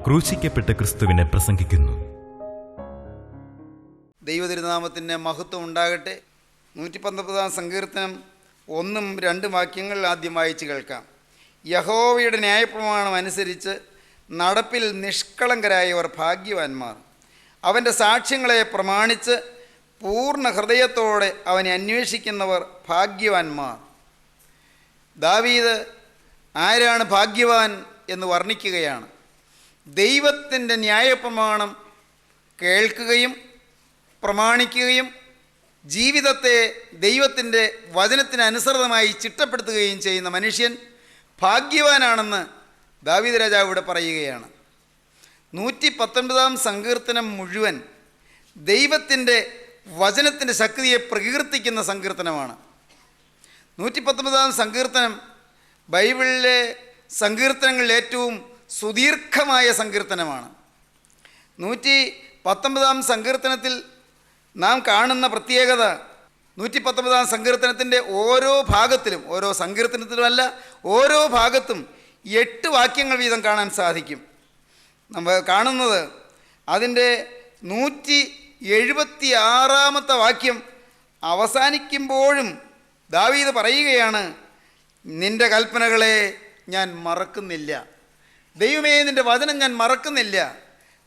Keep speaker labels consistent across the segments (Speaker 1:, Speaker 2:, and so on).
Speaker 1: ക്രൂശിക്കപ്പെട്ട ക്രിസ്തുവിനെ പ്രസംഗിക്കുന്നു.
Speaker 2: ദൈവതിരുനാമത്തിന് മഹത്വം ഉണ്ടാകട്ടെ. 119 സങ്കീർത്തനം 1-2 വാക്യങ്ങൾ ആദ്യം വായിച്ച് കേൾക്കാം. യഹോവയുടെ ന്യായപ്രമാണം അനുസരിച്ച് നടപ്പിൽ നിഷ്കളങ്കരായവർ ഭാഗ്യവാന്മാർ. അവൻ്റെ സാക്ഷ്യങ്ങളെ പ്രമാണിച്ച് പൂർണ്ണ ഹൃദയത്തോടെ അവനെ അന്വേഷിക്കുന്നവർ ഭാഗ്യവാന്മാർ. ദാവീദ് ആരാണ് ഭാഗ്യവാൻ എന്ന് വർണ്ണിക്കുകയാണ്. ദൈവത്തിൻ്റെ ന്യായപ്രമാണം കേൾക്കുകയും പ്രമാണിക്കുകയും ജീവിതത്തെ ദൈവത്തിൻ്റെ വചനത്തിന് അനുസൃതമായി ചിട്ടപ്പെടുത്തുകയും ചെയ്യുന്ന മനുഷ്യൻ ഭാഗ്യവാനാണെന്ന് ദാവീദ് രാജാവ് ഇവിടെ പറയുകയാണ്. 119 സങ്കീർത്തനം മുഴുവൻ ദൈവത്തിൻ്റെ വചനത്തിൻ്റെ ശക്തിയെ പ്രകീർത്തിക്കുന്ന സങ്കീർത്തനമാണ്. 119 സങ്കീർത്തനം ബൈബിളിലെ സങ്കീർത്തനങ്ങളിൽ ഏറ്റവും സുദീർഘമായ സങ്കീർത്തനമാണ്. 119 സങ്കീർത്തനത്തിൽ നാം കാണുന്ന പ്രത്യേകത 119 സങ്കീർത്തനത്തിൻ്റെ ഓരോ ഭാഗത്തിലും, ഓരോ സങ്കീർത്തനത്തിലുമല്ല, ഓരോ ഭാഗത്തും 8 വാക്യങ്ങൾ വീതം കാണാൻ സാധിക്കും. നമ്മൾ കാണുന്നത് അതിൻ്റെ 176 വാക്യം അവസാനിക്കുമ്പോഴും ദാവീദ് പറയുകയാണ്, നിൻ്റെ കൽപ്പനകളെ ഞാൻ മറക്കുന്നില്ല. ദൈവമേ, നിൻ്റെ വചനം ഞാൻ മറക്കുന്നില്ല.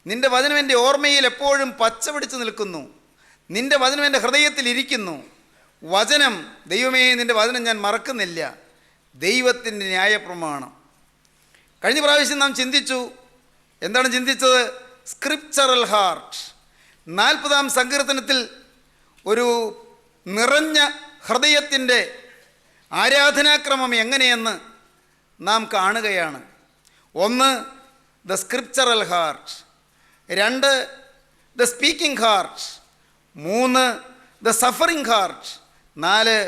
Speaker 2: നിൻ്റെ വചനം എൻ്റെ ഓർമ്മയിൽ എപ്പോഴും പച്ച പിടിച്ച് നിൽക്കുന്നു. നിൻ്റെ വചനം എൻ്റെ ഹൃദയത്തിൽ ഇരിക്കുന്നു. വചനം, ദൈവമേ, നിൻ്റെ വചനം ഞാൻ മറക്കുന്നില്ല. ദൈവത്തിൻ്റെ ന്യായപ്രമാണം. കഴിഞ്ഞ പ്രാവശ്യം നാം ചിന്തിച്ചു. എന്താണ് ചിന്തിച്ചത്? Scriptural heart. 40 സങ്കീർത്തനത്തിൽ ഒരു നിറഞ്ഞ ഹൃദയത്തിൻ്റെ ആരാധനാക്രമം എങ്ങനെയെന്ന് നാം കാണുകയാണ്. 1 the scriptural heart, 2 the speaking heart, 3 the suffering heart, 4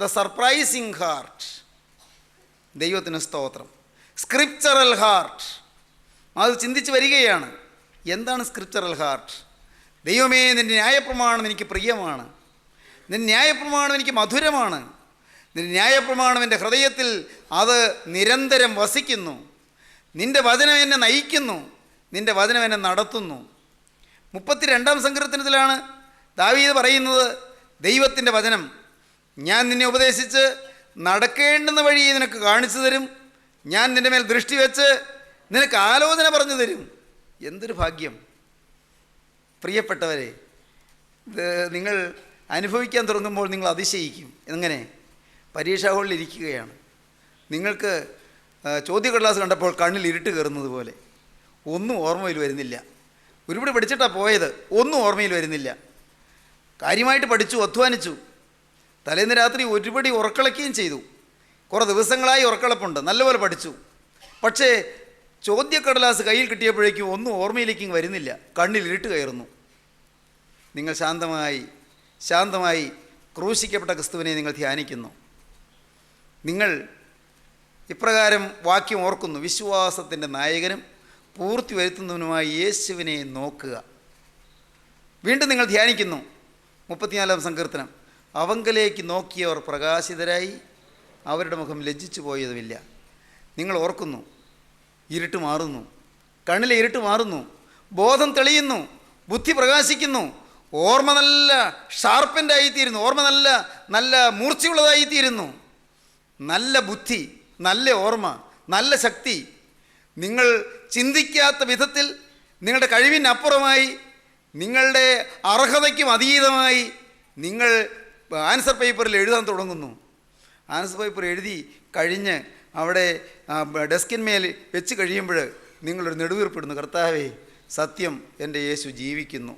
Speaker 2: the surprising heart. ദൈവത്തിന് സ്തോത്രം. സ്ക്രിപ്ചറൽ ഹാർട്ട്, അത് ചിന്തിച്ച് വരികയാണ്. എന്താണ് സ്ക്രിപ്ചറൽ ഹാർട്ട്? ദൈവമേ, നിൻ്റെ ന്യായപ്രമാണം എനിക്ക് പ്രിയമാണ്. നിൻ്റെ ന്യായപ്രമാണം എനിക്ക് മധുരമാണ്. നിൻ്റെ ന്യായപ്രമാണം എൻ്റെ ഹൃദയത്തിൽ അത് നിരന്തരം വസിക്കുന്നു. നിൻ്റെ വചനം എന്നെ നയിക്കുന്നു. നിൻ്റെ വചനം എന്നെ നടത്തുന്നു. 32 സങ്കീർത്തനത്തിലാണ് ദാവീദ് പറയുന്നത്, ദൈവത്തിൻ്റെ വചനം, ഞാൻ നിന്നെ ഉപദേശിച്ച് നടക്കേണ്ടുന്ന വഴി നിനക്ക് കാണിച്ചു തരും. ഞാൻ നിൻ്റെ മേൽ ദൃഷ്ടി വെച്ച് നിനക്ക് ആലോചന പറഞ്ഞു തരും. എന്തൊരു ഭാഗ്യം പ്രിയപ്പെട്ടവരെ! നിങ്ങൾ അനുഭവിക്കാൻ തുടങ്ങുമ്പോൾ നിങ്ങൾ അതിശയിക്കും. എങ്ങനെ? പരീക്ഷാ ഹാളിൽ ഇരിക്കുകയാണ്. നിങ്ങൾക്ക് ചോദ്യക്കടലാസ് കണ്ടപ്പോൾ കണ്ണിൽ ഇരുട്ട് കയറുന്നത് പോലെ ഒന്നും ഓർമ്മയിൽ വരുന്നില്ല. ഒരുപാട് പഠിച്ചിട്ടാണ് പോയത്, ഒന്നും ഓർമ്മയിൽ വരുന്നില്ല. കാര്യമായിട്ട് പഠിച്ചു, അധ്വാനിച്ചു. തലേന്ന് രാത്രി ഒരുപടി ഉറക്കളയ്ക്കുകയും ചെയ്തു. കുറേ ദിവസങ്ങളായി ഉറക്കളപ്പുണ്ട്, നല്ലപോലെ പഠിച്ചു. പക്ഷേ ചോദ്യക്കടലാസ് കയ്യിൽ കിട്ടിയപ്പോഴേക്കും ഒന്നും ഓർമ്മയിലേക്കും വരുന്നില്ല. കണ്ണിൽ ഇരുട്ട് കയറുന്നു. നിങ്ങൾ ശാന്തമായി ക്രൂശിക്കപ്പെട്ട ക്രിസ്തുവിനെ നിങ്ങൾ ധ്യാനിക്കുന്നു. നിങ്ങൾ ഇപ്രകാരം വാക്യം ഓർക്കുന്നു, വിശ്വാസത്തിൻ്റെ നായകനും പൂർത്തി വരുത്തുന്നവനുമായി യേശുവിനെ നോക്കുക. വീണ്ടും നിങ്ങൾ ധ്യാനിക്കുന്നു 34 സങ്കീർത്തനം, അവങ്കലേക്ക് നോക്കിയവർ പ്രകാശിതരായി, അവരുടെ മുഖം ലജ്ജിച്ചു പോയതുമില്ല. നിങ്ങൾ ഓർക്കുന്നു, ഇരുട്ട് മാറുന്നു, കണ്ണിലെ ഇരുട്ട് മാറുന്നു, ബോധം തെളിയുന്നു, ബുദ്ധി പ്രകാശിക്കുന്നു, ഓർമ്മ നല്ല ഷാർപ്പൻ്റായിത്തീരുന്നു, ഓർമ്മ നല്ല മൂർച്ചയുള്ളതായിത്തീരുന്നു. നല്ല ബുദ്ധി, നല്ല ഓർമ്മ, നല്ല ശക്തി. നിങ്ങൾ ചിന്തിക്കാത്ത വിധത്തിൽ, നിങ്ങളുടെ കഴിവിനപ്പുറമായി, നിങ്ങളുടെ അർഹതയ്ക്കും അതീതമായി നിങ്ങൾ ആൻസർ പേപ്പറിൽ എഴുതാൻ തുടങ്ങുന്നു. ആൻസർ പേപ്പർ എഴുതി കഴിഞ്ഞ് അവിടെ ഡെസ്കിന്മേൽ വെച്ച് കഴിയുമ്പോൾ നിങ്ങളൊരു നെടുവീർപ്പിടുന്നു, കർത്താവേ, സത്യം, എൻ്റെ യേശു ജീവിക്കുന്നു.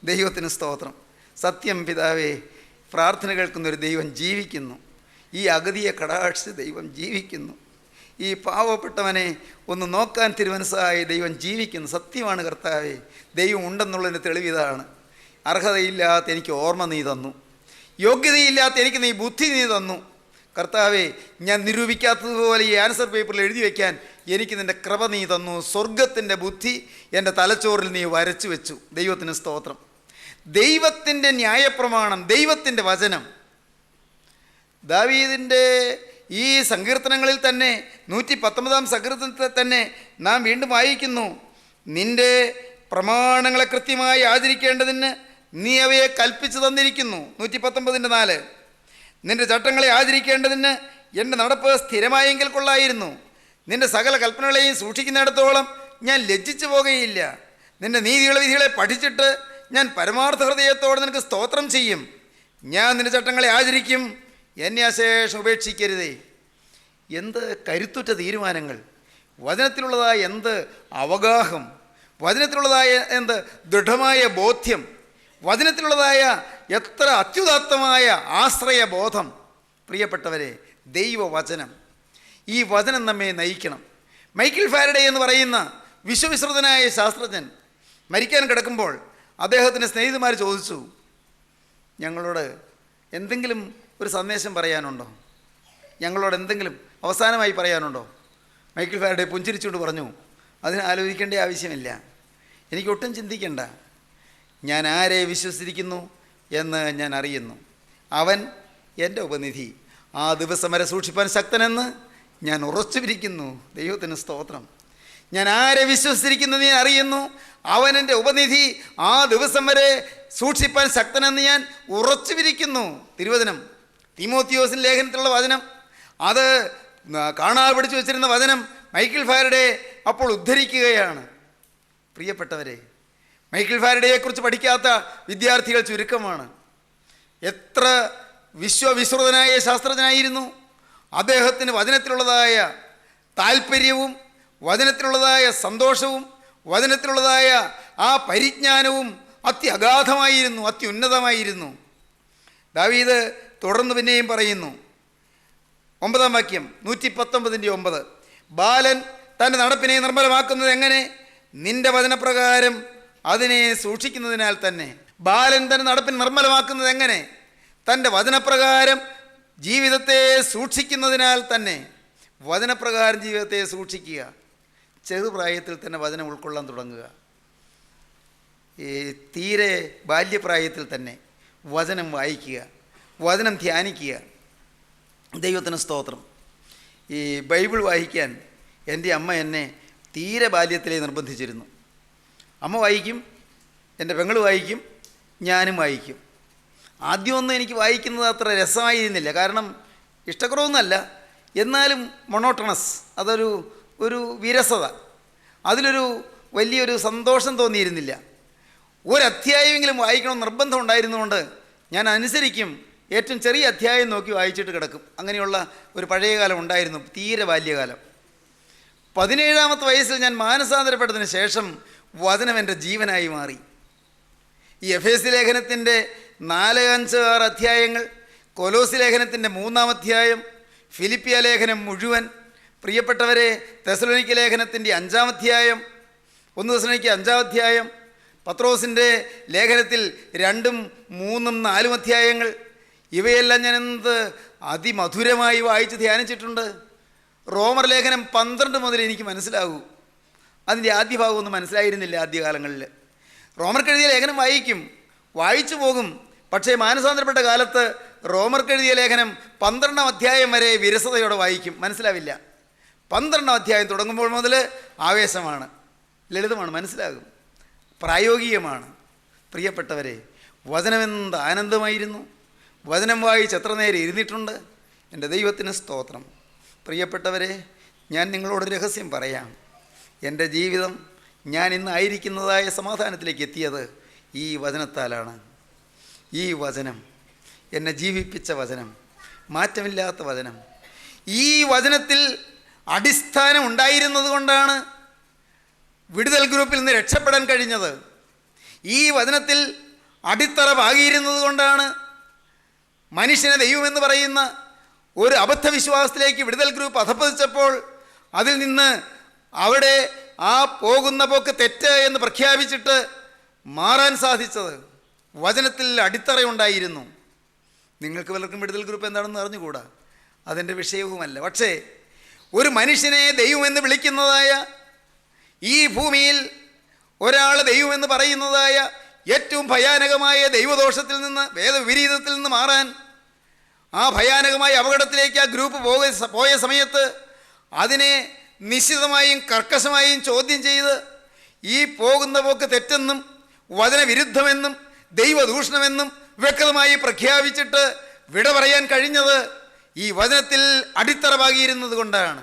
Speaker 2: ദൈവത്തിന് സ്തോത്രം. സത്യം പിതാവേ, പ്രാർത്ഥന കേൾക്കുന്നൊരു ദൈവം ജീവിക്കുന്നു. ഈ അഗതിയെ കടാക്ഷിച്ച് ദൈവം ജീവിക്കുന്നു. ഈ പാവപ്പെട്ടവനെ ഒന്ന് നോക്കാൻ തിരുമനസ്സായി ദൈവം ജീവിക്കുന്നു. സത്യമാണ് കർത്താവേ, ദൈവം ഉണ്ടെന്നുള്ളതിൻ്റെ തെളിവിതാണ്. അർഹതയില്ലാത്ത എനിക്ക് ഓർമ്മ നീ തന്നു, യോഗ്യതയില്ലാത്ത എനിക്ക് നീ ബുദ്ധി നീ തന്നു. കർത്താവേ, ഞാൻ നിരൂപിക്കാത്തതുപോലെ ഈ ആൻസർ പേപ്പറിൽ എഴുതി വയ്ക്കാൻ എനിക്ക് നിൻ്റെ കൃപ നീ തന്നു. സ്വർഗത്തിൻ്റെ ബുദ്ധി എൻ്റെ തലച്ചോറിൽ നീ വരച്ചു വെച്ചു. ദൈവത്തിന് സ്തോത്രം. ദൈവത്തിൻ്റെ ന്യായപ്രമാണം, ദൈവത്തിൻ്റെ വചനം. ദാവീദിൻ്റെ ഈ സങ്കീർത്തനങ്ങളിൽ തന്നെ 119 സങ്കീർത്തനത്തിൽ തന്നെ നാം വീണ്ടും വായിക്കുന്നു, നിന്റെ പ്രമാണങ്ങളെ കൃത്യമായി ആചരിക്കേണ്ടതിന് നീ അവയെ കൽപ്പിച്ചു തന്നിരിക്കുന്നു. 119:4. നിന്റെ ചട്ടങ്ങളെ ആചരിക്കേണ്ടതിന് എൻ്റെ നടപ്പ് സ്ഥിരമായെങ്കിൽ കൊള്ളായിരുന്നു. നിന്റെ സകല കൽപ്പനകളെയും സൂക്ഷിക്കുന്നിടത്തോളം ഞാൻ ലജ്ജിച്ചു പോകുകയില്ല. നിന്റെ നീതിയുള്ള വിധികളെ പഠിച്ചിട്ട് ഞാൻ പരമാർത്ഥ ഹൃദയത്തോടെ നിനക്ക് സ്തോത്രം ചെയ്യും. ഞാൻ നിന്റെ ചട്ടങ്ങളെ ആചരിക്കും, എന്നെ അശേഷം ഉപേക്ഷിക്കരുതേ. എന്ത് കരുത്തുറ്റ തീരുമാനങ്ങൾ! വചനത്തിലുള്ളതായ എന്ത് അവഗാഹം! വചനത്തിലുള്ളതായ എന്ത് ദൃഢമായ ബോധ്യം! വചനത്തിലുള്ളതായ എത്ര അത്യുദാത്തമായ ആശ്രയബോധം! പ്രിയപ്പെട്ടവരെ, ദൈവവചനം, ഈ വചനം നമ്മെ നയിക്കണം. മൈക്കിൾ ഫാരഡേ എന്ന് പറയുന്ന വിശ്വവിശ്രുതനായ ശാസ്ത്രജ്ഞൻ മരിക്കാൻ കിടക്കുമ്പോൾ അദ്ദേഹത്തിൻ്റെ സ്നേഹിതന്മാർ ചോദിച്ചു, ഞങ്ങളോട് എന്തെങ്കിലും ഒരു സന്ദേശം പറയാനുണ്ടോ? ഞങ്ങളോട് എന്തെങ്കിലും അവസാനമായി പറയാനുണ്ടോ? മൈക്കിൾ ഫാരഡേ പുഞ്ചിരിച്ചുകൊണ്ട് പറഞ്ഞു, അതിന് ആലോചിക്കേണ്ട ആവശ്യമില്ല, എനിക്കൊട്ടും ചിന്തിക്കേണ്ട. ഞാൻ ആരെ വിശ്വസിച്ചിരിക്കുന്നു എന്ന് ഞാൻ അറിയുന്നു. അവൻ എൻ്റെ ഉപനിധി, ആ ദിവസം വരെ സൂക്ഷിപ്പാൻ ശക്തനെന്ന് ഞാൻ ഉറച്ചുപിരിക്കുന്നു. ദൈവത്തിന് സ്തോത്രം. ഞാൻ ആരെ വിശ്വസിച്ചിരിക്കുന്നത് ഞാൻ അറിയുന്നു. അവൻ എൻ്റെ ഉപനിധി, ആ ദിവസം വരെ സൂക്ഷിപ്പാൻ ശക്തനെന്ന് ഞാൻ ഉറച്ചുപിരിക്കുന്നു. തിരുവചനം, തീമോത്തിയോസിൻ്റെ ലേഖനത്തിലുള്ള വചനം, അത് കാണാതെ പിടിച്ചു വച്ചിരുന്ന വചനം മൈക്കിൾ ഫാരഡേ അപ്പോൾ ഉദ്ധരിക്കുകയാണ്. പ്രിയപ്പെട്ടവരെ, മൈക്കിൾ ഫാരഡേയെക്കുറിച്ച് പഠിക്കാത്ത വിദ്യാർത്ഥികൾ ചുരുക്കമാണ്. എത്ര വിശ്വവിശ്രുതനായ ശാസ്ത്രജ്ഞനായിരുന്നു! അദ്ദേഹത്തിന് വചനത്തിലുള്ളതായ താല്പര്യവും വചനത്തിലുള്ളതായ സന്തോഷവും വചനത്തിലുള്ളതായ ആ പരിജ്ഞാനവും അത്യഗാധമായിരുന്നു, അത്യുന്നതമായിരുന്നു. ദാവീദ് തുടർന്ന് പിന്നെയും പറയുന്നു, 9-ാം വാക്യം, 119:9. ബാലൻ തൻ്റെ നടപ്പിനെ നിർമ്മലമാക്കുന്നത് എങ്ങനെ? നിന്റെ വചനപ്രകാരം അതിനെ സൂക്ഷിക്കുന്നതിനാൽ തന്നെ. ബാലൻ തൻ്റെ നടപ്പിനെ നിർമ്മലമാക്കുന്നത് എങ്ങനെ? തൻ്റെ വചനപ്രകാരം ജീവിതത്തെ സൂക്ഷിക്കുന്നതിനാൽ തന്നെ. വചനപ്രകാരം ജീവിതത്തെ സൂക്ഷിക്കുക. ചെറുപ്രായത്തിൽ തന്നെ വചനം ഉൾക്കൊള്ളാൻ തുടങ്ങുക. തീരെ ബാല്യപ്രായത്തിൽ തന്നെ വചനം വായിക്കുക, വചനം ധ്യാനിക്കുക. ദൈവത്തിന് സ്തോത്രം. ഈ ബൈബിൾ വായിക്കാൻ എൻ്റെ അമ്മ എന്നെ തീരെ ബാല്യത്തിലേ നിർബന്ധിച്ചിരുന്നു. അമ്മ വായിക്കും, എൻ്റെ പെങ്ങൾ വായിക്കും, ഞാനും വായിക്കും. ആദ്യമൊന്നും എനിക്ക് വായിക്കുന്നത് അത്ര രസമായിരുന്നില്ല, കാരണം ഇഷ്ടക്കുറവൊന്നുമല്ല, എന്നാലും മൊണോട്ടണസ്, ഒരു വിരസത, അതിലൊരു വലിയൊരു സന്തോഷം തോന്നിയിരുന്നില്ല. ഒരധ്യായമെങ്കിലും വായിക്കണം നിർബന്ധം ഉണ്ടായിരുന്നുകൊണ്ട് ഞാൻ അനുസരിക്കും, ഏറ്റവും ചെറിയ അധ്യായം നോക്കി വായിച്ചിട്ട് കിടക്കും. അങ്ങനെയുള്ള ഒരു പഴയകാലം ഉണ്ടായിരുന്നു, തീരെ ബാല്യകാലം. 17-ാമത്തെ വയസ്സിൽ ഞാൻ മാനസാന്തരപ്പെട്ടതിന് ശേഷം വചനം എൻ്റെ ജീവനായി മാറി. ഈ എഫേസ്യ ലേഖനത്തിൻ്റെ 4, 5, 6 അധ്യായങ്ങൾ, കൊലോസി ലേഖനത്തിൻ്റെ 3-ാം അധ്യായം, ഫിലിപ്പിയ ലേഖനം മുഴുവൻ, പ്രിയപ്പെട്ടവരെ തെസലോനിക്ക ലേഖനത്തിൻ്റെ 5-ാം അധ്യായം, 1 തെസലോനിക്ക 5-ാം അധ്യായം, പത്രോസിൻ്റെ ലേഖനത്തിൽ 2, 3, 4 അധ്യായങ്ങൾ, ഇവയെല്ലാം ഞാൻ എന്ത് അതിമധുരമായി വായിച്ച് ധ്യാനിച്ചിട്ടുണ്ട്. റോമർ ലേഖനം 12 മുതൽ എനിക്ക് മനസ്സിലാകൂ. അതിൻ്റെ ആദ്യ ഭാഗമൊന്നും മനസ്സിലായിരുന്നില്ല ആദ്യകാലങ്ങളിൽ. റോമർക്കെഴുതിയ ലേഖനം വായിച്ചു പോകും. പക്ഷേ മാനസാന്തരപ്പെട്ട കാലത്ത് റോമർക്കെഴുതിയ ലേഖനം 12-ാം അധ്യായം വരെ വിരസതയോടെ വായിക്കും, മനസ്സിലാവില്ല. 12-ാം അധ്യായം തുടങ്ങുമ്പോൾ മുതൽ ആവേശമാണ്, ലളിതമാണ്, മനസ്സിലാകും, പ്രായോഗികമാണ്. പ്രിയപ്പെട്ടവരെ, വചനമെന്ത് ആനന്ദമായിരുന്നു! വചനം വായിച്ച് എത്ര നേരം ഇരുന്നിട്ടുണ്ട്! എൻ്റെ ദൈവത്തിന് സ്തോത്രം. പ്രിയപ്പെട്ടവരെ, ഞാൻ നിങ്ങളോടൊരു രഹസ്യം പറയാം. എൻ്റെ ജീവിതം, ഞാൻ ഇന്നായിരിക്കുന്നതായ സമാധാനത്തിലേക്ക് എത്തിയത് ഈ വചനത്താലാണ്. ഈ വചനം, എന്നെ ജീവിപ്പിച്ച വചനം, മാറ്റമില്ലാത്ത വചനം. ഈ വചനത്തിൽ അടിസ്ഥാനം ഉണ്ടായിരുന്നത് കൊണ്ടാണ് വിടുതൽ ഗ്രൂപ്പിൽ നിന്ന് രക്ഷപ്പെടാൻ കഴിഞ്ഞത്. ഈ വചനത്തിൽ അടിത്തറ പാകിയിരുന്നത് കൊണ്ടാണ് മനുഷ്യനെ ദൈവമെന്ന് പറയുന്ന ഒരു അബദ്ധവിശ്വാസത്തിലേക്ക് വിടുതൽ ഗ്രൂപ്പ് അധപ്പതിച്ചപ്പോൾ അതിൽ നിന്ന് അവിടെ ആ പോകുന്ന പോക്ക് തെറ്റ് എന്ന് പ്രഖ്യാപിച്ചിട്ട് മാറാൻ സാധിച്ചത്. വചനത്തിൽ അടിത്തറയുണ്ടായിരുന്നു. നിങ്ങൾക്ക് പലർക്കും വിടുതൽ ഗ്രൂപ്പ് എന്താണെന്ന് അറിഞ്ഞുകൂടാ, അതെൻ്റെ വിഷയവുമല്ല. പക്ഷേ ഒരു മനുഷ്യനെ ദൈവമെന്ന് വിളിക്കുന്നതായ ഈ ഭൂമിയിൽ ഒരാൾ ദൈവമെന്ന് പറയുന്നതായ ഏറ്റവും ഭയാനകമായ ദൈവദോഷത്തിൽ നിന്ന്, വേദവിപരീതത്തിൽ നിന്ന് മാറാൻ, ആ ഭയാനകമായ അപകടത്തിലേക്ക് ആ ഗ്രൂപ്പ് പോയ സമയത്ത് അതിനെ നിശ്ചിതമായും കർക്കശമായും ചോദ്യം ചെയ്ത് ഈ പോകുന്ന പോക്ക് തെറ്റെന്നും വചനവിരുദ്ധമെന്നും ദൈവദൂഷണമെന്നും വ്യക്തമായി പ്രഖ്യാപിച്ചിട്ട് വിട പറയാൻ കഴിഞ്ഞത് ഈ വചനത്തിൽ അടിത്തറ പാകിയിരുന്നത് കൊണ്ടാണ്.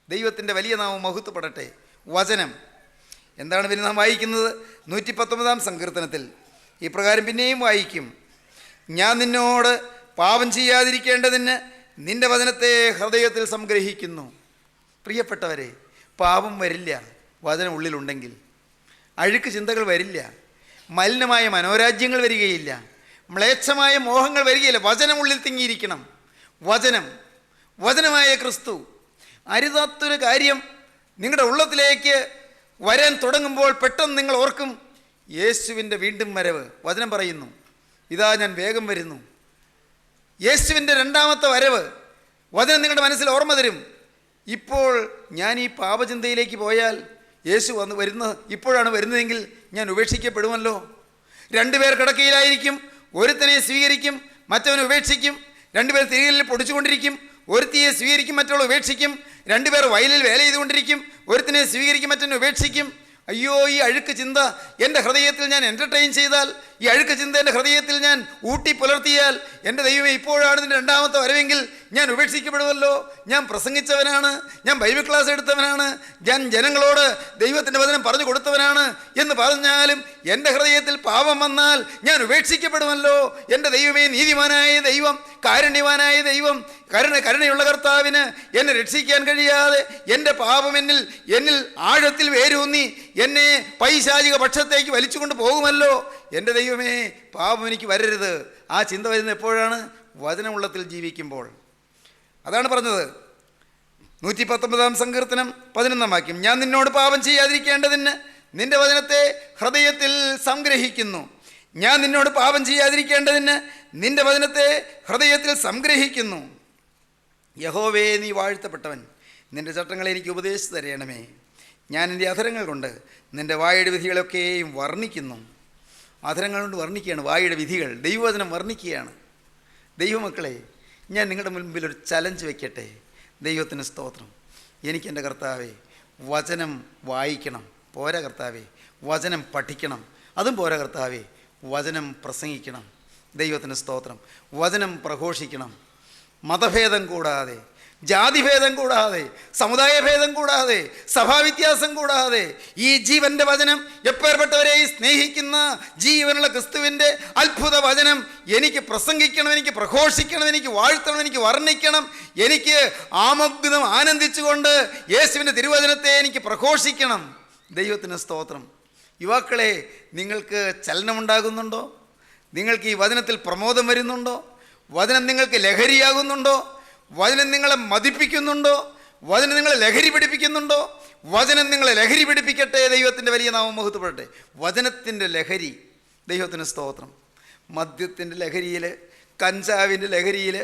Speaker 2: ദൈവത്തിൻ്റെ വലിയ നാമം മഹത്വപ്പെടട്ടെ. വചനം എന്താണ് പിന്നെ നാം വായിക്കുന്നത്? 119 സങ്കീർത്തനത്തിൽ ഇപ്രകാരം പിന്നെയും വായിക്കും, ഞാൻ നിന്നോട് പാപം ചെയ്യാതിരിക്കേണ്ടതിന് നിന്റെ വചനത്തെ ഹൃദയത്തിൽ സംഗ്രഹിക്കുന്നു. പ്രിയപ്പെട്ടവരെ, പാപം വരില്ല വചനം ഉള്ളിലുണ്ടെങ്കിൽ. അഴുക്ക് ചിന്തകൾ വരില്ല, മലിനമായ മനോരാജ്യങ്ങൾ വരികയില്ല, മ്ലേച്ഛമായ മോഹങ്ങൾ വരികയില്ല. വചനം ഉള്ളിൽ തിങ്ങിയിരിക്കണം. വചനമായ ക്രിസ്തു. അരുതാത്തൊരു കാര്യം നിങ്ങളുടെ ഉള്ളത്തിലേക്ക് വരാൻ തുടങ്ങുമ്പോൾ പെട്ടെന്ന് നിങ്ങൾ ഓർക്കും, യേശുവിൻ്റെ വീണ്ടും വരവ്. വചനം പറയുന്നു, ഇതാ ഞാൻ വേഗം വരുന്നു. യേശുവിൻ്റെ രണ്ടാമത്തെ വരവ് വചനം നിങ്ങളുടെ മനസ്സിൽ ഓർമ്മ തരും. ഇപ്പോൾ ഞാൻ ഈ പാപചിന്തയിലേക്ക് പോയാൽ യേശു ഇപ്പോഴാണ് വരുന്നതെങ്കിൽ ഞാൻ ഉപേക്ഷിക്കപ്പെടുമല്ലോ. 2 പേർ കിടക്കയിലായിരിക്കും, ഒരുത്തനെ സ്വീകരിക്കും, മറ്റവനെ ഉപേക്ഷിക്കും. 2 പേർ തിരികളിൽ പൊടിച്ചുകൊണ്ടിരിക്കും, ഒരുത്തിയെ സ്വീകരിക്കും, മറ്റുള്ള ഉപേക്ഷിക്കും. 2 പേർ വയലിൽ വേല ചെയ്തുകൊണ്ടിരിക്കും, ഒരുത്തിനെ സ്വീകരിക്കും, മറ്റൊന്നെ ഉപേക്ഷിക്കും. അയ്യോ, ഈ അഴുക്ക് ചിന്ത എൻ്റെ ഹൃദയത്തിൽ ഞാൻ എൻ്റർടൈൻ ചെയ്താൽ, ഈ അഴുക്ക് ചിന്ത എൻ്റെ ഹൃദയത്തിൽ ഞാൻ ഊട്ടി പുലർത്തിയാൽ, എൻ്റെ ദൈവമേ, ഇപ്പോഴാണ് ഇതിൻ്റെ രണ്ടാമത്തെ വരവെങ്കിൽ ഞാൻ ഉപേക്ഷിക്കപ്പെടുമല്ലോ. ഞാൻ പ്രസംഗിച്ചവനാണ്, ഞാൻ ബൈബിൾ ക്ലാസ് എടുത്തവനാണ്, ഞാൻ ജനങ്ങളോട് ദൈവത്തിൻ്റെ വചനം പറഞ്ഞു കൊടുത്തവനാണ് എന്ന് പറഞ്ഞാലും എൻ്റെ ഹൃദയത്തിൽ പാപം വന്നാൽ ഞാൻ ഉപേക്ഷിക്കപ്പെടുമല്ലോ. എൻ്റെ ദൈവമേ, നീതിമാനായ ദൈവം, കാരുണ്യവാനായ ദൈവം, കരുണയുള്ള കർത്താവിന് എന്നെ രക്ഷിക്കാൻ കഴിയാതെ എൻ്റെ പാപം എന്നിൽ ആഴത്തിൽ വേരൂന്നി എന്നെ പൈശാചിക പക്ഷത്തേക്ക് വലിച്ചുകൊണ്ട് പോകുമല്ലോ. എൻ്റെ ദൈവമേ, പാപം എനിക്ക് വരരുത്. ആ ചിന്ത വരുന്നത് എപ്പോഴാണ്? വചനമുള്ളത്തിൽ ജീവിക്കുമ്പോൾ. അതാണ് പറഞ്ഞത് 119 സങ്കീർത്തനം 11 വാക്യം, ഞാൻ നിന്നോട് പാപം ചെയ്യാതിരിക്കേണ്ടതിന് നിന്റെ വചനത്തെ ഹൃദയത്തിൽ സംഗ്രഹിക്കുന്നു. ഞാൻ നിന്നോട് പാപം ചെയ്യാതിരിക്കേണ്ടതിന് നിന്റെ വചനത്തെ ഹൃദയത്തിൽ സംഗ്രഹിക്കുന്നു. യഹോവേ, നീ വാഴ്ത്തപ്പെട്ടവൻ. നിൻ്റെ ചട്ടങ്ങളെ എനിക്ക് ഉപദേശിച്ചു തരണമേ. ഞാൻ എൻ്റെ അധരങ്ങൾ കൊണ്ട് നിൻ്റെ വായുടെ വിധികളൊക്കെയും വർണ്ണിക്കുന്നു. അധരങ്ങൾ കൊണ്ട് വർണ്ണിക്കുകയാണ് വായുടെ വിധികൾ. ദൈവവചനം വർണ്ണിക്കുകയാണ്. ദൈവമക്കളെ, ഞാൻ നിങ്ങളുടെ മുൻപിൽ ഒരു ചലഞ്ച് വയ്ക്കട്ടെ. ദൈവത്തിന് സ്തോത്രം. എനിക്കെൻ്റെ കർത്താവേ, വചനം വായിക്കണം. പോരാ കർത്താവേ, വചനം പഠിക്കണം. അതും പോരാ കർത്താവേ, വചനം പ്രസംഗിക്കണം. ദൈവത്തിന് സ്തോത്രം. വചനം പ്രഘോഷിക്കണം. മതഭേദം കൂടാതെ, ജാതിഭേദം കൂടാതെ, സമുദായഭേദം കൂടാതെ, സഭാവ്യത്യാസം കൂടാതെ ഈ ജീവൻ്റെ വചനം, എപ്പേർപ്പെട്ടവരെയും സ്നേഹിക്കുന്ന ജീവനുള്ള ക്രിസ്തുവിൻ്റെ അത്ഭുത വചനം എനിക്ക് പ്രസംഗിക്കണം, എനിക്ക് പ്രഘോഷിക്കണം, എനിക്ക് വാഴ്ത്തണം, എനിക്ക് വർണ്ണിക്കണം. എനിക്ക് ആമഗ്നം ആനന്ദിച്ചുകൊണ്ട് യേശുവിൻ്റെ തിരുവചനത്തെ എനിക്ക് പ്രഘോഷിക്കണം. ദൈവത്തിന് സ്തോത്രം. യുവാക്കളെ, നിങ്ങൾക്ക് ചലനമുണ്ടാകുന്നുണ്ടോ? നിങ്ങൾക്ക് ഈ വചനത്തിൽ പ്രമോദം വരുന്നുണ്ടോ? വചനം നിങ്ങൾക്ക് ലഹരിയാകുന്നുണ്ടോ? വചനം നിങ്ങളെ മതിപ്പിക്കുന്നുണ്ടോ? വചനം നിങ്ങളെ ലഹരി പിടിപ്പിക്കുന്നുണ്ടോ? വചനം നിങ്ങളെ ലഹരി പിടിപ്പിക്കട്ടെ. ദൈവത്തിൻ്റെ വലിയ നാമം മഹത്വപ്പെടട്ടെ. വചനത്തിൻ്റെ ലഹരി. ദൈവത്തിന് സ്തോത്രം. മദ്യത്തിൻ്റെ ലഹരിയിൽ, കഞ്ചാവിൻ്റെ ലഹരിയിൽ,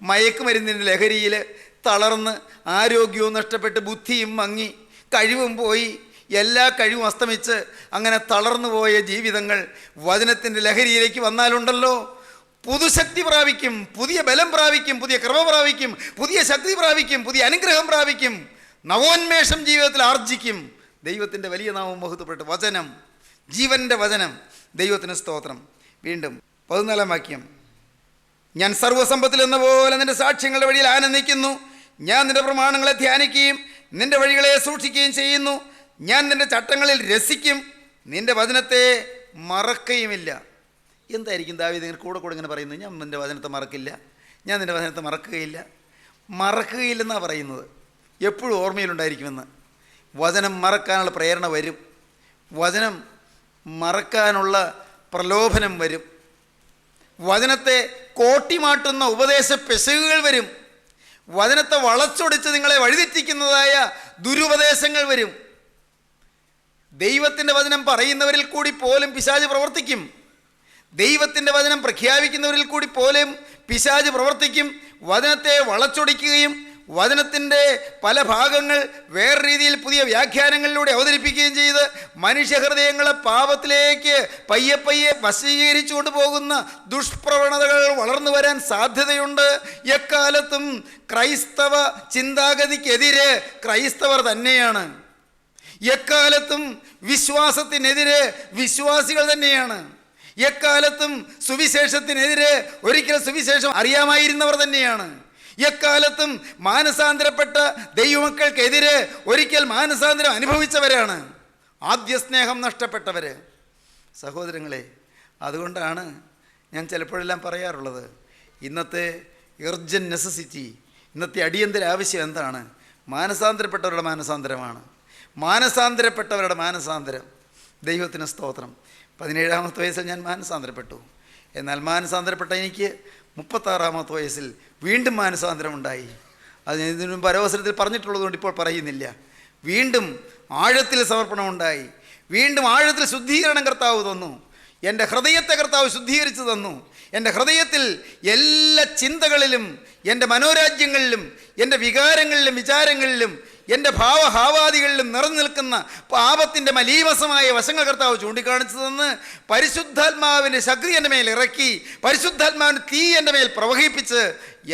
Speaker 2: മയക്കുമരുന്നിൻ്റെ ലഹരിയിൽ തളർന്ന് ആരോഗ്യവും നഷ്ടപ്പെട്ട് ബുദ്ധിയും മങ്ങി കഴിവും പോയി, എല്ലാ കഴിവും അസ്തമിച്ച് അങ്ങനെ തളർന്നു പോയ ജീവിതങ്ങൾ വചനത്തിൻ്റെ ലഹരിയിലേക്ക് വന്നാലുണ്ടല്ലോ, പുതുശക്തി പ്രാപിക്കും, പുതിയ ബലം പ്രാപിക്കും, പുതിയ കൃപ പ്രാപിക്കും, പുതിയ ശക്തി പ്രാപിക്കും, പുതിയ അനുഗ്രഹം പ്രാപിക്കും, നവോന്മേഷം ജീവിതത്തിൽ ആർജിക്കും. ദൈവത്തിൻ്റെ വലിയ നാമം മഹത്വപ്പെട്ട്. വചനം, ജീവൻ്റെ വചനം. ദൈവത്തിന് സ്തോത്രം. വീണ്ടും 14 വാക്യം, ഞാൻ സർവ്വസമ്പത്തിൽ എന്ന പോലെ നിൻ്റെ സാക്ഷ്യങ്ങളുടെ വഴിയിൽ ആനന്ദിക്കുന്നു. ഞാൻ നിൻ്റെ പ്രമാണങ്ങളെ ധ്യാനിക്കുകയും നിൻ്റെ വഴികളെ സൂക്ഷിക്കുകയും ചെയ്യുന്നു. ഞാൻ നിൻ്റെ ചട്ടങ്ങളിൽ രസിക്കും, നിൻ്റെ വചനത്തെ മറക്കുകയുമില്ല. എന്തായിരിക്കും ദാവീദ് ഇങ്ങനെ കൂടെ ഇങ്ങനെ പറയുന്നത്? ഞാൻ നിൻ്റെ വചനത്തെ മറക്കില്ല, ഞാൻ നിൻ്റെ വചനത്തെ മറക്കുകയില്ല. മറക്കുകയില്ലെന്നാണ് പറയുന്നത്. എപ്പോഴും ഓർമ്മയിലുണ്ടായിരിക്കുമെന്ന്. വചനം മറക്കാനുള്ള പ്രേരണ വരും, വചനം മറക്കാനുള്ള പ്രലോഭനം വരും, വചനത്തെ കോട്ടിമാട്ടുന്ന ഉപദേശ പെശകുകൾ വരും, വചനത്തെ വളച്ചൊടിച്ച് നിങ്ങളെ വഴിതെറ്റിക്കുന്നതായ ദുരുപദേശങ്ങൾ വരും. ദൈവത്തിൻ്റെ വചനം പറയുന്നവരിൽ കൂടി പോലും പിശാച് പ്രവർത്തിക്കും. ദൈവത്തിൻ്റെ വചനം പ്രഖ്യാപിക്കുന്നവരിൽ കൂടി പോലും പിശാച് പ്രവർത്തിക്കും. വചനത്തെ വളച്ചൊടിക്കുകയും വചനത്തിൻ്റെ പല ഭാഗങ്ങൾ വേറെ രീതിയിൽ പുതിയ വ്യാഖ്യാനങ്ങളിലൂടെ അവതരിപ്പിക്കുകയും ചെയ്ത് മനുഷ്യഹൃദയങ്ങളെ പാപത്തിലേക്ക് പയ്യെ പയ്യെ വശീകരിച്ചു കൊണ്ടുപോകുന്ന ദുഷ്പ്രവണതകൾ വളർന്നു വരാൻ സാധ്യതയുണ്ട്. എക്കാലത്തും ക്രൈസ്തവ ചിന്താഗതിക്കെതിരെ ക്രൈസ്തവർ തന്നെയാണ്. എക്കാലത്തും വിശ്വാസത്തിനെതിരെ വിശ്വാസികൾ തന്നെയാണ്. എക്കാലത്തും സുവിശേഷത്തിനെതിരെ ഒരിക്കൽ സുവിശേഷം അറിയാമായിരുന്നവർ തന്നെയാണ്. എക്കാലത്തും മാനസാന്തരപ്പെട്ട ദൈവമക്കൾക്കെതിരെ ഒരിക്കൽ മാനസാന്തരം അനുഭവിച്ചവരാണ്. ആദ്യ സ്നേഹം നഷ്ടപ്പെട്ടവർ. സഹോദരങ്ങളെ, അതുകൊണ്ടാണ് ഞാൻ ചിലപ്പോഴെല്ലാം പറയാറുള്ളത്, ഇന്നത്തെ എർജൻറ്റ് നെസസിറ്റി, ഇന്നത്തെ അടിയന്തര ആവശ്യം എന്താണ്? മാനസാന്തരപ്പെട്ടവരുടെ മാനസാന്തരമാണ്. മാനസാന്തരപ്പെട്ടവരുടെ മാനസാന്തരം. ദൈവത്തിന് സ്തോത്രം. 17-ാമത്തെ വയസ്സിൽ ഞാൻ മാനസാന്തരപ്പെട്ടു. എന്നാൽ മാനസാന്തരപ്പെട്ട എനിക്ക് 36-ാമത്തെ വയസ്സിൽ വീണ്ടും മാനസാന്തരം ഉണ്ടായി. അത് ഞാൻ ഇതിനു മുമ്പ് പരവസരത്തിൽ പറഞ്ഞിട്ടുള്ളതുകൊണ്ട് ഇപ്പോൾ പറയുന്നില്ല. വീണ്ടും ആഴത്തിൽ സമർപ്പണമുണ്ടായി. വീണ്ടും ആഴത്തിൽ ശുദ്ധീകരണം കർത്താവ് തന്നു. എൻ്റെ ഹൃദയത്തെ കർത്താവ് ശുദ്ധീകരിച്ചു തന്നു. എൻ്റെ ഹൃദയത്തിൽ എല്ലാ ചിന്തകളിലും, എൻ്റെ മനോരാജ്യങ്ങളിലും, എൻ്റെ വികാരങ്ങളിലും വിചാരങ്ങളിലും, എൻ്റെ ഭാവഹാവാദികളിലും നിറഞ്ഞു നിൽക്കുന്ന പാപത്തിൻ്റെ മലീമസമായ വശങ്ങൾ കർത്താവ് ചൂണ്ടിക്കാണിച്ചു തന്ന് പരിശുദ്ധാത്മാവിൻ്റെ ശക്തി എൻ്റെ മേൽ ഇറക്കി, പരിശുദ്ധാത്മാവിൻ്റെ തീ എൻ്റെ മേൽ പ്രവഹിപ്പിച്ച്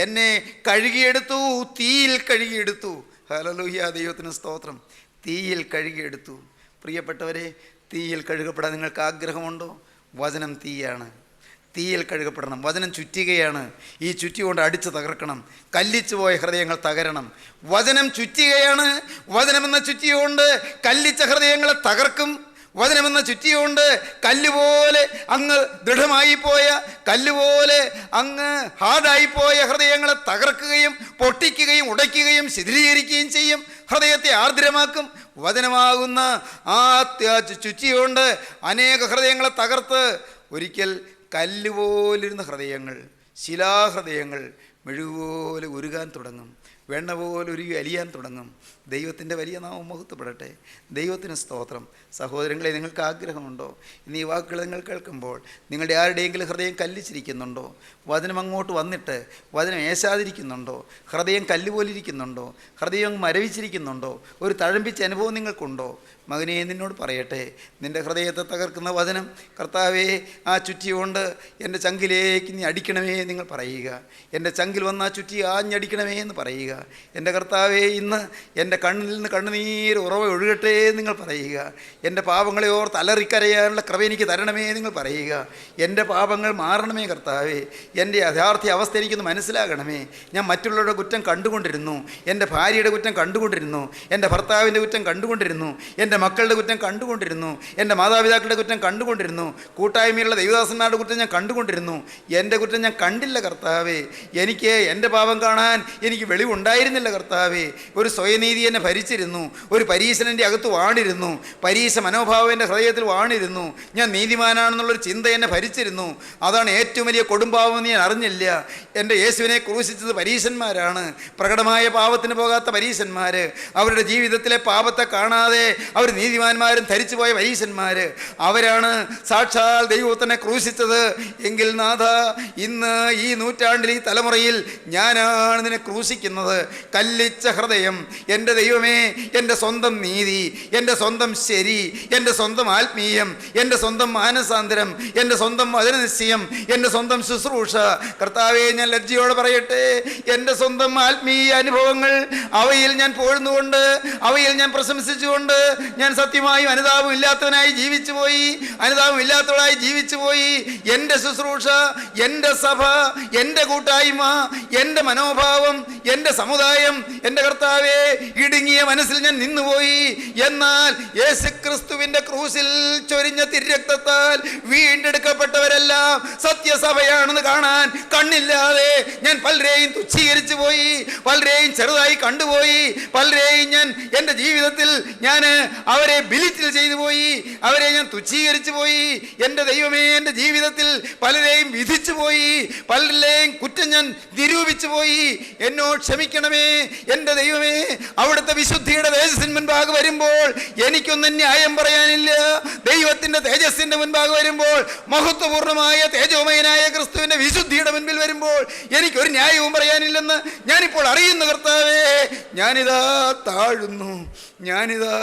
Speaker 2: എന്നെ കഴുകിയെടുത്തു. തീയിൽ കഴുകിയെടുത്തു. ഹല്ലേലൂയ, ദൈവത്തിന് സ്തോത്രം. തീയിൽ കഴുകിയെടുത്തു. പ്രിയപ്പെട്ടവരെ, തീയിൽ കഴുകപ്പെടാൻ നിങ്ങൾക്ക് ആഗ്രഹമുണ്ടോ? വചനം തീയാണ്. തീയിൽ കഴുകപ്പെടണം. വചനം ചുറ്റികയാണ്. ഈ ചുറ്റി കൊണ്ട് അടിച്ച് തകർക്കണം. കല്ലിച്ചു പോയ ഹൃദയങ്ങൾ തകരണം. വചനം ചുറ്റികയാണ്. വചനമെന്ന ചുറ്റിയുകൊണ്ട് കല്ലിച്ച ഹൃദയങ്ങളെ തകർക്കും. വചനമെന്ന ചുറ്റിയുകൊണ്ട് കല്ലുപോലെ അങ്ങ് ദൃഢമായിപ്പോയ, കല്ലുപോലെ അങ്ങ് ഹാർഡായിപ്പോയ ഹൃദയങ്ങളെ തകർക്കുകയും പൊട്ടിക്കുകയും ഉടയ്ക്കുകയും ശിഥിലീകരിക്കുകയും ചെയ്യും. ഹൃദയത്തെ ആർദ്രമാക്കും. വചനമാകുന്ന ആ ചുറ്റിയുകൊണ്ട് അനേക ഹൃദയങ്ങളെ തകർത്ത് ഒരിക്കൽ കല്ലുപോലിരുന്ന ഹൃദയങ്ങൾ, ശിലാഹൃദയങ്ങൾ മെഴുകുപോലെ ഉരുകാൻ തുടങ്ങും. വെണ്ണ പോലെ ഉരുകി അലിയാൻ തുടങ്ങും. ദൈവത്തിൻ്റെ വലിയ നാമം മഹത്വപ്പെടട്ടെ. ദൈവത്തിന് സ്തോത്രം. സഹോദരങ്ങളെ, നിങ്ങൾക്ക് ആഗ്രഹമുണ്ടോ? ഇന്ന് ഈ വാക്കുകൾ നിങ്ങൾ കേൾക്കുമ്പോൾ നിങ്ങളുടെ ആരുടെയെങ്കിലും ഹൃദയം കല്ലിച്ചിരിക്കുന്നുണ്ടോ? വചനം അങ്ങോട്ട് വന്നിട്ട് വചനം ഏശാതിരിക്കുന്നുണ്ടോ? ഹൃദയം കല്ലുപോലിരിക്കുന്നുണ്ടോ? ഹൃദയം മരവിച്ചിരിക്കുന്നുണ്ടോ? ഒരു തഴമ്പിച്ച അനുഭവം നിങ്ങൾക്കുണ്ടോ? മകനെ, നിന്നോട് പറയട്ടെ, നിൻ്റെ ഹൃദയത്തെ തകർക്കുന്ന വചനം കർത്താവേ, ആ ചുറ്റി കൊണ്ട് എൻ്റെ ചങ്കിലേക്ക് നീ അടിക്കണമേ നിങ്ങൾ പറയുക. എൻ്റെ ചങ്കിൽ വന്ന് ആ ചുറ്റി ആഞ്ഞടിക്കണമേ എന്ന് പറയുക. എൻ്റെ കർത്താവേ, ഇന്ന് എൻ്റെ കണ്ണിൽ നിന്ന് കണ്ണുനീര് ഉറവ ഒഴുകട്ടെ നിങ്ങൾ പറയുക. എൻ്റെ പാപങ്ങളെ ഓർത്ത് അലറിക്കരയാനുള്ള കൃപ എനിക്ക് തരണമേ നിങ്ങൾ പറയുക. എൻ്റെ പാപങ്ങൾ മാറണമേ കർത്താവേ. എൻ്റെ യഥാർത്ഥ അവസ്ഥ എനിക്കൊന്ന് മനസ്സിലാകണമേ. ഞാൻ മറ്റുള്ളവരുടെ കുറ്റം കണ്ടുകൊണ്ടിരുന്നു. എൻ്റെ ഭാര്യയുടെ കുറ്റം കണ്ടുകൊണ്ടിരുന്നു. എൻ്റെ ഭർത്താവിൻ്റെ കുറ്റം കണ്ടുകൊണ്ടിരുന്നു. എൻ്റെ മക്കളുടെ കുറ്റം കണ്ടുകൊണ്ടിരുന്നു. എൻ്റെ മാതാപിതാക്കളുടെ കുറ്റം കണ്ടുകൊണ്ടിരുന്നു. കൂട്ടായ്മയിലുള്ള ദൈവദാസന്മാരുടെ കുറ്റം ഞാൻ കണ്ടുകൊണ്ടിരുന്നു. എൻ്റെ കുറ്റം ഞാൻ കണ്ടില്ല കർത്താവേ. എനിക്ക് എൻ്റെ പാപം കാണാൻ എനിക്ക് വെളിവുണ്ടായിരുന്നില്ല കർത്താവേ. ഒരു സ്വയനീതി എന്നെ ഭരിച്ചിരുന്നു. ഒരു പരീശൻ എൻ്റെ അകത്ത് വാണിരുന്നു. പരീശ മനോഭാവം എൻ്റെ ഹൃദയത്തിൽ വാണിരുന്നു. ഞാൻ നീതിമാനാണെന്നുള്ളൊരു ചിന്ത എന്നെ ഭരിച്ചിരുന്നു. അതാണ് ഏറ്റവും വലിയ കൊടുംപാവമെന്ന് ഞാൻ അറിഞ്ഞില്ല. എൻ്റെ യേശുവിനെ ക്രൂശിച്ചത് പരീശന്മാരാണ്. പ്രകടമായ പാപത്തിന് പോകാത്ത പരീശന്മാർ. അവരുടെ ജീവിതത്തിലെ പാപത്തെ കാണാതെ അവർ നീതിമാന്മാരും ധരിച്ചു പോയ പരീശന്മാർ. അവരാണ് സാക്ഷാൽ ദൈവത്തിനെ ക്രൂശിച്ചത്. എങ്കിൽ നാഥ, ഇന്ന് ഈ നൂറ്റാണ്ടിൽ ഈ തലമുറയിൽ ഞാനാണ് നിന്നെ ക്രൂശിക്കുന്നത്. കല്ലിച്ച ഹൃദയം. എൻ്റെ ദൈവമേ, എൻ്റെ സ്വന്തം നീതി, എൻ്റെ സ്വന്തം ശരി, എൻ്റെ സ്വന്തം ആത്മീയം, എൻ്റെ സ്വന്തം മാനസാന്തരം, എൻ്റെ സ്വന്തം വചനനിശ്ചയം, എൻ്റെ സ്വന്തം ശുശ്രൂഷ കർത്താവേ, ഞാൻ ലജ്ജയോടെ പറയട്ടെ, എൻ്റെ സ്വന്തം ആത്മീയ അനുഭവങ്ങൾ അവയിൽ ഞാൻ പോഴുന്നുകൊണ്ട്, അവയിൽ ഞാൻ പ്രശംസിച്ചുകൊണ്ട് ഞാൻ സത്യമായും അനുതാപം ഇല്ലാത്തവനായി ജീവിച്ചു പോയി. അനുതാപം ഇല്ലാത്തവളായി ജീവിച്ചു പോയി. എൻ്റെ ശുശ്രൂഷ, എൻ്റെ സഭ, എൻ്റെ കൂട്ടായ്മ, എൻ്റെ മനോഭാവം, എൻ്റെ സമുദായം, എൻ്റെ കർത്താവേ, ഇടുങ്ങിയ മനസ്സിൽ ഞാൻ നിന്നുപോയി. എന്നാൽ യേശുക്രിസ്തുവിൻ്റെ ക്രൂശിൽ ചൊരിഞ്ഞ തിരുരക്തത്താൽ വീണ്ടെടുക്കപ്പെട്ടവരെല്ലാം സത്യസഭയാണെന്ന് കാണാൻ കണ്ണില്ലാതെ ഞാൻ പലരെയും തുച്ഛീകരിച്ചു പോയി. പലരെയും ചെറുതായി കണ്ടുപോയി. പലരെയും ഞാൻ എൻ്റെ ജീവിതത്തിൽ ഞാൻ അവരെ ബിലിറ്റിൽ ചെയ്തു പോയി. അവരെ ഞാൻ തുച്ഛീകരിച്ചു പോയി. എൻ്റെ ദൈവമേ, എൻ്റെ ജീവിതത്തിൽ പലരെയും വിധിച്ചു പോയി. പലരെയും കുറ്റം ഞാൻ നിരൂപിച്ചു പോയി. എന്നോട് ക്ഷമിക്കണമേ എൻ്റെ ദൈവമേ. അവിടുത്തെ വിശുദ്ധിയുടെ തേജസ്സിന് മുൻപാകെ വരുമ്പോൾ എനിക്കൊന്നും ന്യായം പറയാനില്ല. ദൈവത്തിൻ്റെ തേജസ്സിൻ്റെ മുൻപാകെ വരുമ്പോൾ, മഹത്വപൂർണ്ണമായ തേജോമയനായ ക്രിസ്തുവിൻ്റെ വിശുദ്ധിയുടെ മുൻപിൽ വരുമ്പോൾ എനിക്കൊരു ന്യായവും പറയാനില്ലെന്ന് ഞാനിപ്പോൾ അറിയുന്നു കർത്താവേ. ഞാനിതാ താഴുന്നു. ഞാനിതാ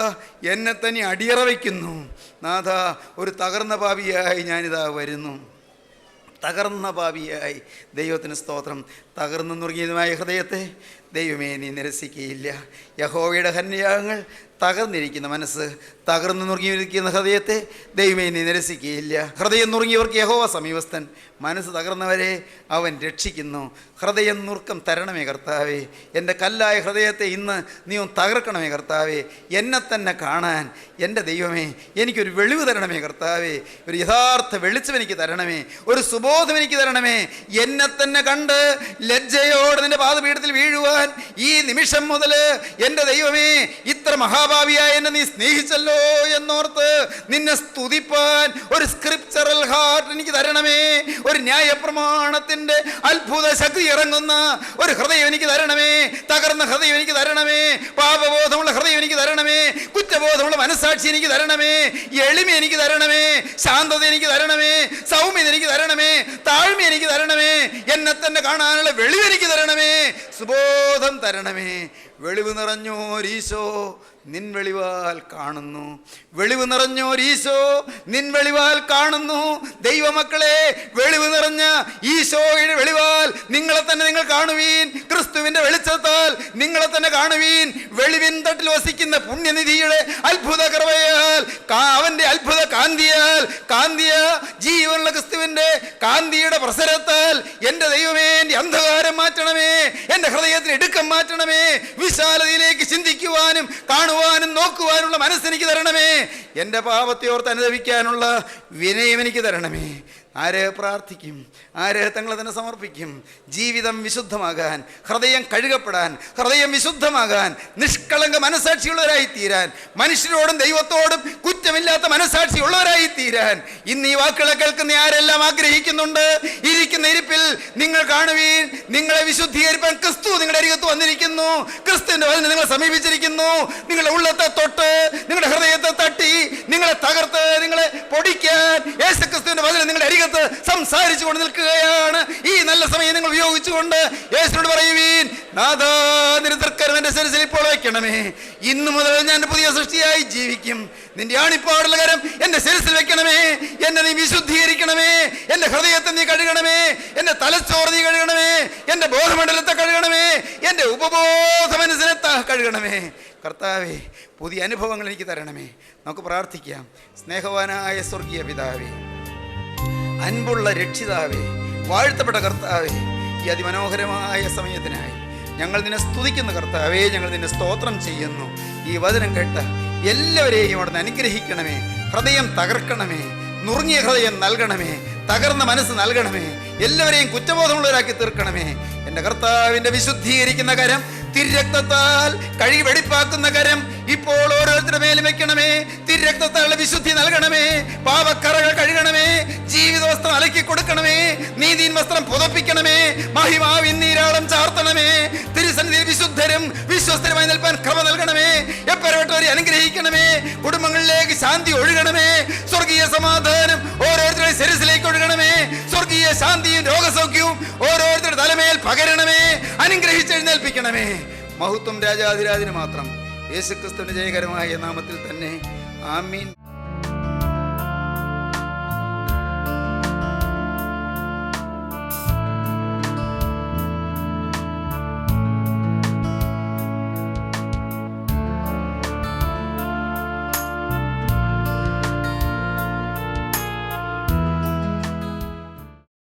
Speaker 2: എന്നെ തന്നെ അടിയറ വയ്ക്കുന്നു. നാഥ, ഒരു തകർന്ന പാപിയായി ഞാനിതാ വരുന്നു. തകർന്ന പാപിയായി. ദൈവത്തിന് സ്തോത്രം. തകർന്നു നുറുങ്ങിയതുമായ ഹൃദയത്തെ ദൈവമേ നീ നിരസിക്കുകയില്ല. യഹോവയുടെ ഹന്യാഗങ്ങൾ തകർന്നിരിക്കുന്ന മനസ്സ്, തകർന്നു നുറുങ്ങിയിരിക്കുന്ന ഹൃദയത്തെ ദൈവമേ നീ നിരസിക്കുകയില്ല. ഹൃദയം നുറുങ്ങിയവർക്ക് യഹോവ സമീപസ്ഥൻ, മനസ്സ് തകർന്നവരെ അവൻ രക്ഷിക്കുന്നു. ഹൃദയം നുറുക്കം തരണമേ കർത്താവേ. എൻ്റെ കല്ലായ ഹൃദയത്തെ ഇന്ന് നീ ഒന്ന് തകർക്കണമേ കർത്താവേ. എന്നെ തന്നെ കാണാൻ എൻ്റെ ദൈവമേ എനിക്കൊരു വെളിവ് തരണമേ കർത്താവേ. ഒരു യഥാർത്ഥ വെളിച്ചം എനിക്ക് തരണമേ, ഒരു സുബോധം എനിക്ക് തരണമേ. എന്നെ തന്നെ കണ്ട് ലജ്ജയോടെ നിൻ്റെ പാദപീഠത്തിൽ വീഴുവാൻ ഈ നിമിഷം മുതൽ എൻ്റെ ദൈവമേ ഇത്ര മഹാഭാവിയായ എന്നെ നീ സ്നേഹിച്ചല്ലോ എന്നോർത്ത് നിന്നെ സ്തുതിപ്പാൻ ഒരു സ്ക്രിപ്ചറൽ ഹാർട്ട് എനിക്ക് തരണമേ. ഒരു ന്യായപ്രമാണത്തിൻ്റെ അത്ഭുത ശക്തി ഇറങ്ങുന്ന ഒരു ഹൃദയം എനിക്ക് തരണമേ. തകർന്ന ഹൃദയം എനിക്ക് തരണമേ. പാപബോധമുള്ള ഹൃദയം എനിക്ക് തരണമേ. കുറ്റബോധമുള്ള മനസ്സാക്ഷി എനിക്ക് തരണമേ. എളിമ എനിക്ക് തരണമേ. ശാന്തത എനിക്ക് തരണമേ. സൗമ്യത എനിക്ക് തരണമേ. താഴ്മ എനിക്ക് തരണമേ. എന്നെ തന്നെ കാണാനുള്ള വെളിവ് എനിക്ക് തരണമേ. സുബോധം തരണമേ. വെളിവ് നിറഞ്ഞോരീശോ നിൻ വെളിവാൽ കാണുന്നു. വെളിവ് നിറഞ്ഞോരീശോ നിൻ വെളിവാൽ കാണുന്നു. ദൈവമക്കളെ, വെളിവ് നിറഞ്ഞ ഈശോയുടെ വെളിവാൽ നിങ്ങളെ തന്നെ നിങ്ങൾ കാണുവീൻ. ക്രിസ്തുവിൻ്റെ വെളിച്ചത്താൽ നിങ്ങളെ തന്നെ കാണുവീൻ. വെളിവിൻ തട്ടിൽ വസിക്കുന്ന പുണ്യനിധിയുടെ അത്ഭുത കൃപയാൽ, അവൻ്റെ അത്ഭുത കാന്തിയാൽ, ജീവനുള്ള ക്രിസ്തുവിൻ്റെ കാന്തിയുടെ പ്രസരത്താൽ എൻ്റെ ദൈവമേ എൻ്റെ അന്ധകാരം മാറ്റണമേ. എൻ്റെ ഹൃദയത്തിൽ ഇടുക്കം മാറ്റണമേ. വിശാലതയിലേക്ക് ചിന്തിക്കുവാനും കാണുവാനും നോക്കുവാനുള്ള മനസ്സെനിക്ക് തരണമേ. എൻ്റെ പാപത്തെ ഓർത്ത് അനുഭവിക്കാനുള്ള വിനയം എനിക്ക് തരണമേ. ആര് പ്രാർത്ഥിക്കും? ആര് തങ്ങളെ തന്നെ സമർപ്പിക്കും? ജീവിതം വിശുദ്ധമാകാൻ, ഹൃദയം കഴുകപ്പെടാൻ, ഹൃദയം വിശുദ്ധമാകാൻ, നിഷ്കളങ്ക മനസ്സാക്ഷിയുള്ളവരായി തീരാൻ, മനുഷ്യരോടും ദൈവത്തോടും കുറ്റമില്ലാത്ത മനസ്സാക്ഷി ഉള്ളവരായി തീരാൻ ഇന്ന് ഈ വാക്കുകളെ കേൾക്കുന്ന ആരെല്ലാം ആഗ്രഹിക്കുന്നുണ്ട്. ഇരിക്കുന്ന ഇരിപ്പിൽ നിങ്ങൾ കാണുവീൻ. നിങ്ങളെ വിശുദ്ധീകരിപ്പാൻ ക്രിസ്തു നിങ്ങളുടെ അരികത്ത് വന്നിരിക്കുന്നു. ക്രിസ്തുവിൻ്റെ വചനം നിങ്ങളെ സമീപിച്ചിരിക്കുന്നു. നിങ്ങളുടെ ഉള്ളത്തെ തൊട്ട്, നിങ്ങളുടെ ഹൃദയത്തെ തട്ടി, നിങ്ങളെ തകർത്ത്, നിങ്ങളെ പൊടിക്കാൻ യേശുക്രിസ്തുവിൻ്റെ വചനം നിങ്ങളുടെ അരികത്ത് സംസാരിച്ചു കൊണ്ട് നിൽക്കുകയാണ്. ഈ നല്ല സമയം നിങ്ങൾ ഉപയോഗിച്ചുകൊണ്ട് യേശുവിനോട് പറയുവീൻ, നാഥാ നിന്റെ തൃക്കരം എൻ്റെ ശിരസിൽ ഇപ്പോൾ വെക്കണമേ. ഇന്നു മുതൽ ഞാൻ പുതിയ സൃഷ്ടിയായി ജീവിക്കും. നിന്റെ ആണിപ്പാടുള്ള കരം എൻ്റെ ശിരസിൽ വെക്കണമേ. എന്നെ നീ വിശുദ്ധീകരിക്കണമേ. എൻ്റെ ഹൃദയത്തെ നീ കഴുകണമേ. എൻ്റെ തലച്ചോറ് നീ കഴുകണമേ. എൻ്റെ ബോധമണ്ഡലത്തെ കഴുകണമേ. എൻ്റെ ഉപബോധ മനസ്സിനെ കഴുകണമേ. കർത്താവേ, പുതിയ അനുഭവങ്ങൾ എനിക്ക് തരണമേ. നമുക്ക് പ്രാർത്ഥിക്കാം. സ്നേഹവാനായ സ്വർഗീയ പിതാവേ, അൻപുള്ള രക്ഷിതാവേ, വാഴ്ത്തപ്പെട്ട കർത്താവേ, ഈ അതിമനോഹരമായ സമയത്തിനായി ഞങ്ങൾ നിന്നെ സ്തുതിക്കുന്ന കർത്താവേ. ഞങ്ങൾ നിന്നെ സ്തോത്രം ചെയ്യുന്നു. ഈ വചനം കേട്ട എല്ലാവരെയും അവിടുന്ന് അനുഗ്രഹിക്കണമേ. ഹൃദയം തകർക്കണമേ. നുറുങ്ങിയ ഹൃദയം നൽകണമേ. തകർന്ന മനസ്സ് നൽകണമേ. എല്ലാവരെയും കുറ്റബോധമുള്ളവരാക്കി തീർക്കണമേ. എൻ്റെ കർത്താവിൻ്റെ വിശുദ്ധീകരിക്കുന്ന കരം, തിരുരക്തത്താൽ കഴുകി വെടിപ്പാക്കുന്ന കരം ഇപ്പോൾ ഓരോരുത്തരുടെ മേലും വെക്കണമേ. തിരുരക്തത്താലുള്ള വിശുദ്ധി നൽകണമേ. പാപക്കറകൾ കഴുകണമേ. ജീവിതവസ്ത്രം അലക്കി കൊടുക്കണമേ. നീതിൻ വസ്ത്രം പുതപ്പിക്കണമേ. മഹിമാവിൻ നീരാളം ചാർത്തണമേ. തിരുസന്നിധിയിൽ വിശുദ്ധരും വിശ്വസ്തരുമായി നിൽപ്പാൻ കൃപ നൽകണമേ. എപ്പരവട്ടവരെ അനുഗ്രഹിക്കണമേ. കുടുംബങ്ങളിലേക്ക് ശാന്തി ഒഴുകണമേ. സ്വർഗീയ സമാധാനം ഓരോരുത്തരുടെ ശിരസിലേക്ക് ഒഴുകണമേ. സ്വർഗീയ ശാന്തിയും രോഗസൗഖ്യവും ഓരോരുത്തരുടെ തലമേൽ പകരണമേ. അനുഗ്രഹിച്ചെഴുന്നേൽപ്പിക്കണമേ. മഹത്വം രാജാധിരാജന് മാത്രം. യേശുക്രിസ്തുവിന്റെ ജയകരമായ നാമത്തിൽ തന്നെ. ആമീൻ.